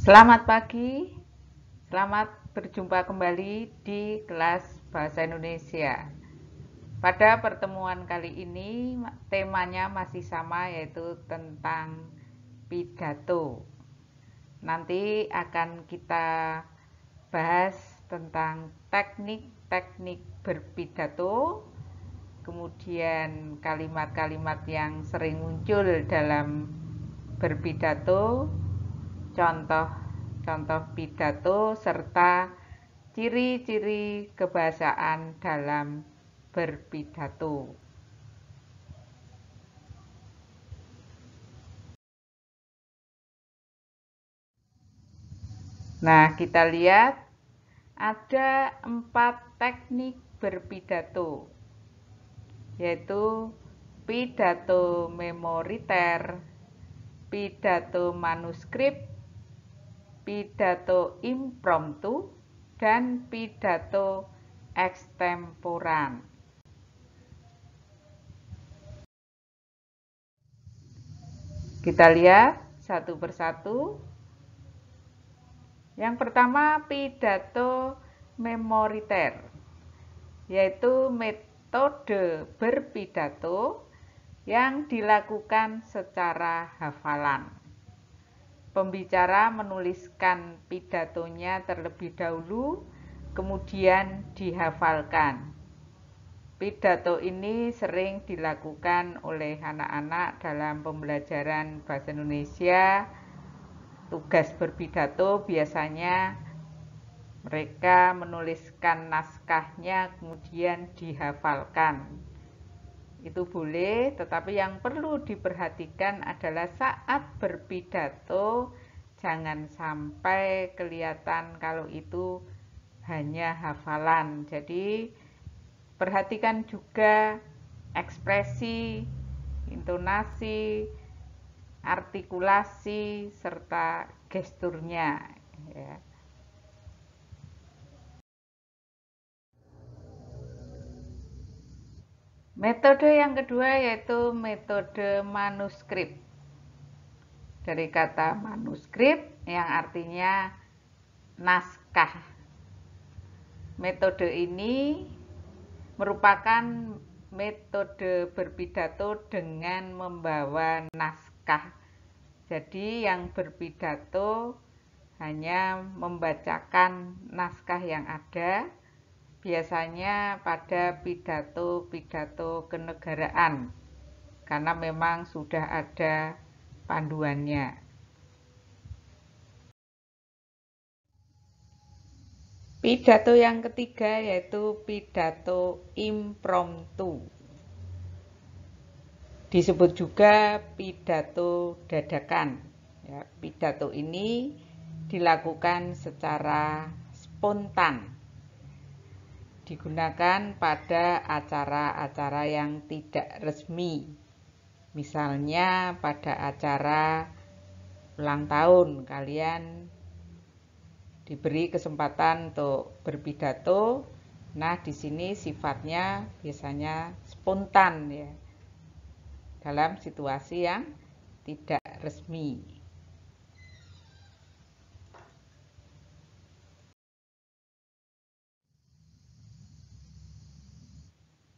Selamat pagi, selamat berjumpa kembali di kelas Bahasa Indonesia. Pada pertemuan kali ini temanya masih sama, yaitu tentang pidato. Nanti akan kita bahas tentang teknik-teknik berpidato, kemudian kalimat-kalimat yang sering muncul dalam berpidato, contoh pidato, serta ciri-ciri kebahasaan dalam berpidato. Nah, kita lihat ada 4 teknik berpidato, yaitu pidato memoriter, pidato manuskrip, pidato impromptu, dan pidato ekstemporan. Kita lihat satu persatu. Yang pertama, pidato memoriter, yaitu metode berpidato yang dilakukan secara hafalan. Pembicara menuliskan pidatonya terlebih dahulu, kemudian dihafalkan. Pidato ini sering dilakukan oleh anak-anak dalam pembelajaran bahasa Indonesia. Tugas berpidato biasanya mereka menuliskan naskahnya kemudian dihafalkan. Itu boleh, tetapi yang perlu diperhatikan adalah saat berpidato jangan sampai kelihatan kalau itu hanya hafalan. Jadi perhatikan juga ekspresi, intonasi, artikulasi, serta gesturnya, ya. Metode yang kedua yaitu metode manuskrip. Dari kata manuskrip yang artinya naskah. Metode ini merupakan metode berpidato dengan membawa naskah. Jadi yang berpidato hanya membacakan naskah yang ada, biasanya pada pidato-pidato kenegaraan, karena memang sudah ada panduannya. Pidato yang ketiga yaitu pidato impromptu. Disebut juga pidato dadakan. Ya, pidato ini dilakukan secara spontan. Digunakan pada acara-acara yang tidak resmi. Misalnya pada acara ulang tahun, kalian diberi kesempatan untuk berpidato. Nah, di sini sifatnya biasanya spontan, ya, dalam situasi yang tidak resmi.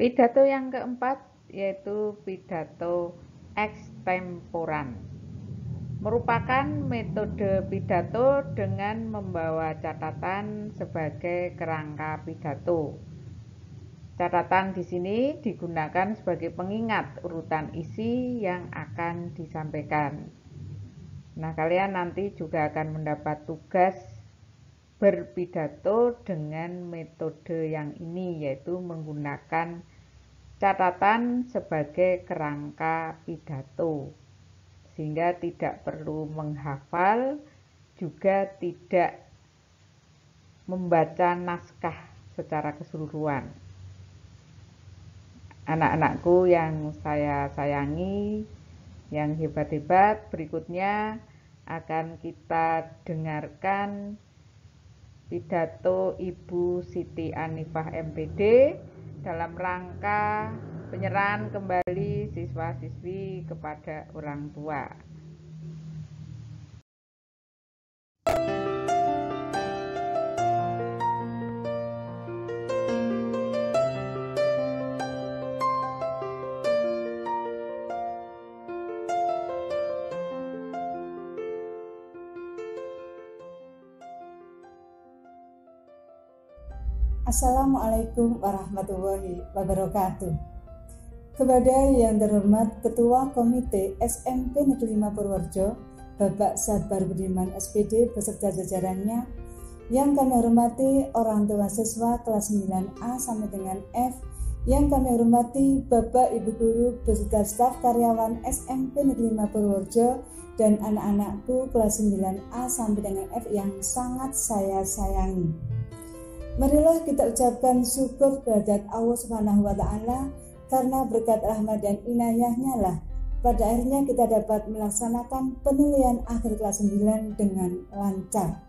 Pidato yang keempat yaitu pidato ekstemporan. Merupakan metode pidato dengan membawa catatan sebagai kerangka pidato. Catatan di sini digunakan sebagai pengingat urutan isi yang akan disampaikan. Nah, kalian nanti juga akan mendapat tugas berpidato dengan metode yang ini, yaitu menggunakan catatan sebagai kerangka pidato, sehingga tidak perlu menghafal, juga tidak membaca naskah secara keseluruhan. Anak-anakku yang saya sayangi, yang hebat-hebat, berikutnya akan kita dengarkan pidato Ibu Siti Anifah MPD dalam rangka penyerahan kembali siswa-siswi kepada orang tua. Assalamualaikum warahmatullahi wabarakatuh. Kepada yang terhormat Ketua Komite SMP Negeri 5 Purworejo, Bapak Sabar Budiman SPD beserta jajarannya, yang kami hormati orang tua siswa kelas 9A sampai dengan F, yang kami hormati Bapak Ibu Guru beserta staf karyawan SMP Negeri 5 Purworejo dan anak-anakku kelas 9A sampai dengan F yang sangat saya sayangi. Marilah kita ucapkan syukur kehadirat Allah Subhanahu wa Ta'ala, karena berkat rahmat dan inayahnya lah pada akhirnya kita dapat melaksanakan penilaian akhir kelas 9 dengan lancar.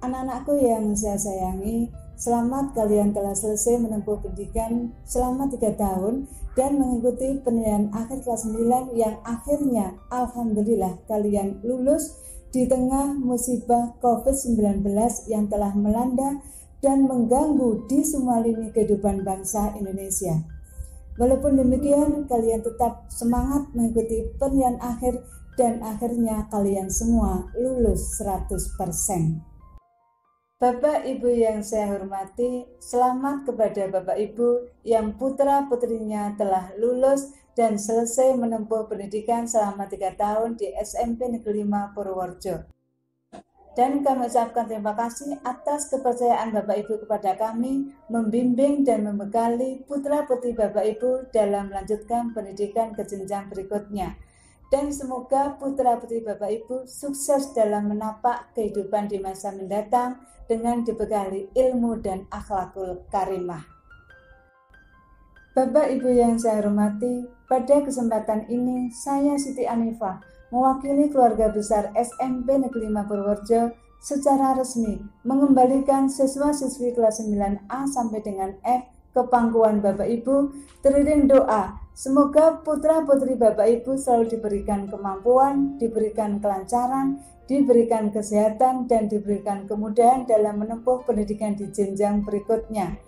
Anak-anakku yang saya sayangi, selamat kalian telah selesai menempuh pendidikan selama 3 tahun dan mengikuti penilaian akhir kelas 9 yang akhirnya alhamdulillah kalian lulus di tengah musibah COVID-19 yang telah melanda dan mengganggu di semua lini kehidupan bangsa Indonesia. Walaupun demikian, kalian tetap semangat mengikuti penilaian akhir dan akhirnya kalian semua lulus 100%. Bapak Ibu yang saya hormati, selamat kepada Bapak Ibu yang putra-putrinya telah lulus dan selesai menempuh pendidikan selama 3 tahun di SMP Negeri 5 Purworejo. Dan kami ucapkan terima kasih atas kepercayaan Bapak Ibu kepada kami membimbing dan membekali putra-putri Bapak Ibu dalam melanjutkan pendidikan ke jenjang berikutnya. Dan semoga putra-putri Bapak Ibu sukses dalam menapak kehidupan di masa mendatang dengan dibekali ilmu dan akhlakul karimah. Bapak Ibu yang saya hormati, pada kesempatan ini saya Siti Anifah mewakili keluarga besar SMP Negeri 5 Purworejo secara resmi mengembalikan siswa-siswi kelas 9A sampai dengan F ke pangkuan Bapak Ibu, teriring doa semoga putra-putri Bapak Ibu selalu diberikan kemampuan, diberikan kelancaran, diberikan kesehatan, dan diberikan kemudahan dalam menempuh pendidikan di jenjang berikutnya.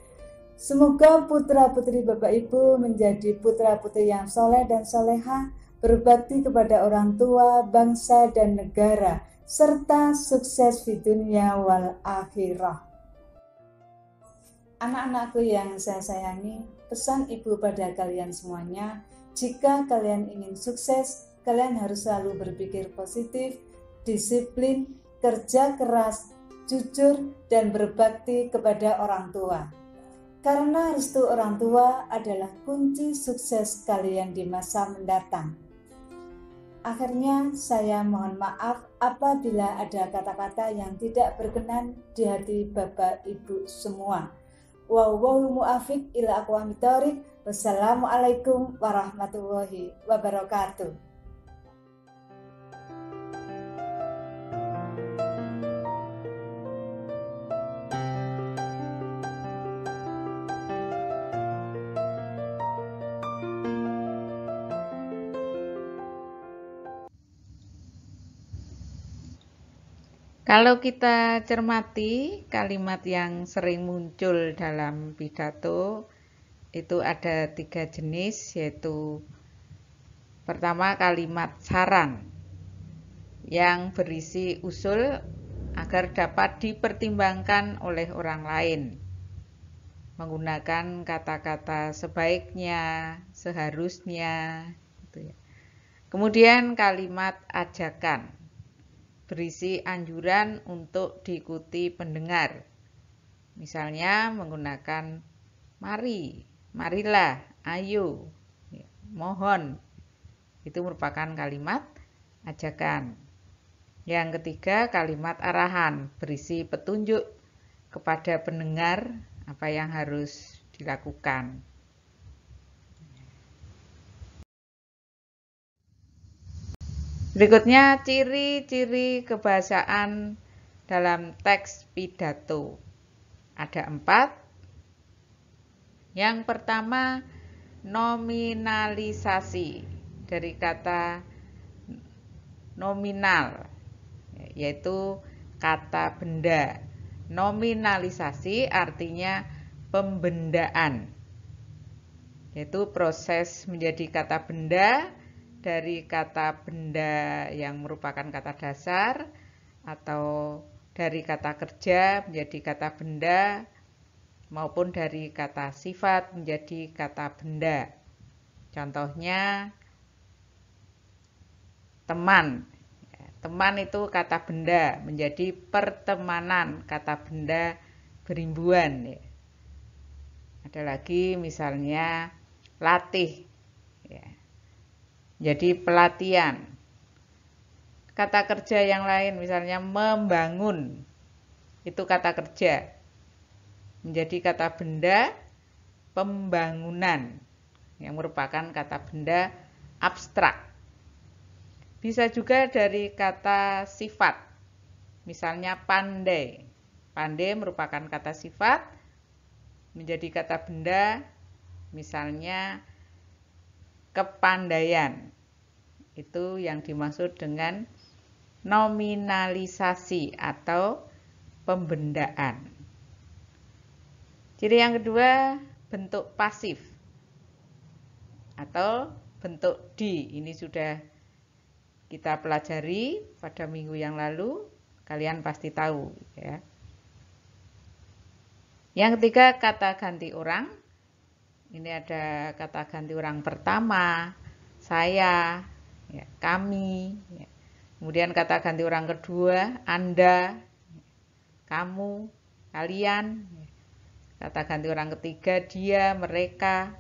Semoga putra-putri Bapak Ibu menjadi putra-putri yang soleh dan soleha, berbakti kepada orang tua, bangsa, dan negara, serta sukses di dunia wal akhirah. Anak-anakku yang saya sayangi, pesan ibu pada kalian semuanya, jika kalian ingin sukses, kalian harus selalu berpikir positif, disiplin, kerja keras, jujur, dan berbakti kepada orang tua. Karena restu orang tua adalah kunci sukses kalian di masa mendatang. Akhirnya saya mohon maaf apabila ada kata-kata yang tidak berkenan di hati Bapak Ibu semua. Wallahul muwaffiq ila aqwamit thoriq. Wassalamualaikum warahmatullahi wabarakatuh. Kalau kita cermati kalimat yang sering muncul dalam pidato, itu ada 3 jenis, yaitu pertama kalimat saran yang berisi usul agar dapat dipertimbangkan oleh orang lain, menggunakan kata-kata sebaiknya, seharusnya, gitu ya. Kemudian kalimat ajakan berisi anjuran untuk diikuti pendengar. Misalnya menggunakan mari, marilah, ayo, mohon. Itu merupakan kalimat ajakan. Yang ketiga kalimat arahan berisi petunjuk kepada pendengar apa yang harus dilakukan. Berikutnya ciri-ciri kebahasaan dalam teks pidato. Ada 4. Yang pertama, nominalisasi dari kata nominal, yaitu kata benda. Nominalisasi artinya pembendaan, yaitu proses menjadi kata benda dari kata benda yang merupakan kata dasar, atau dari kata kerja menjadi kata benda maupun dari kata sifat menjadi kata benda. Contohnya teman. Teman itu kata benda menjadi pertemanan, kata benda berimbuan. Ada lagi misalnya latih, jadi pelatihan. Kata kerja yang lain misalnya membangun, itu kata kerja menjadi kata benda pembangunan yang merupakan kata benda abstrak. Bisa juga dari kata sifat, misalnya pandai. Pandai merupakan kata sifat menjadi kata benda, misalnya kepandaian. Itu yang dimaksud dengan nominalisasi atau pembendaan. Ciri yang kedua, bentuk pasif atau bentuk di. Ini sudah kita pelajari pada minggu yang lalu, kalian pasti tahu ya. Yang ketiga, kata ganti orang. Ini ada kata ganti orang pertama, saya, ya, kami. Ya. Kemudian kata ganti orang kedua, Anda, kamu, kalian. Kata ganti orang ketiga, dia, mereka.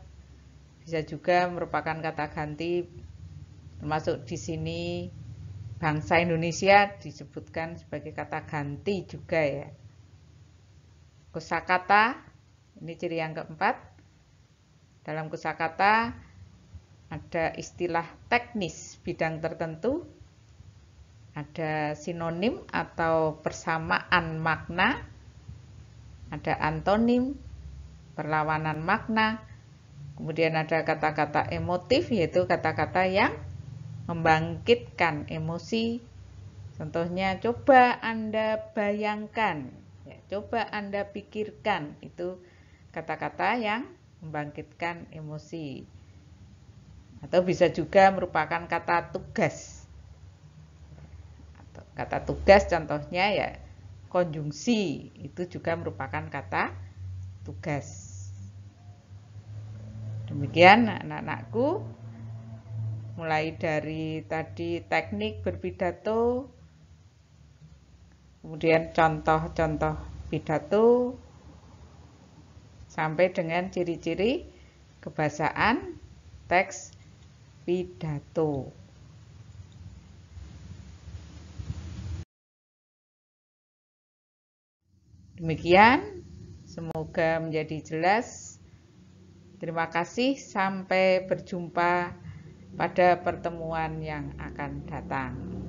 Bisa juga merupakan kata ganti, termasuk di sini bangsa Indonesia disebutkan sebagai kata ganti juga ya. Kosakata, ini ciri yang keempat. Dalam kosakata ada istilah teknis bidang tertentu, ada sinonim atau persamaan makna, ada antonim, perlawanan makna, kemudian ada kata-kata emotif, yaitu kata-kata yang membangkitkan emosi. Contohnya, coba Anda bayangkan, ya, coba Anda pikirkan, itu kata-kata yang membangkitkan emosi. Atau bisa juga merupakan kata tugas. Kata tugas contohnya ya konjungsi, itu juga merupakan kata tugas. Demikian anak-anakku, mulai dari tadi teknik berpidato, kemudian contoh-contoh pidato, sampai dengan ciri-ciri kebahasaan teks pidato. Demikian, semoga menjadi jelas. Terima kasih, sampai berjumpa pada pertemuan yang akan datang.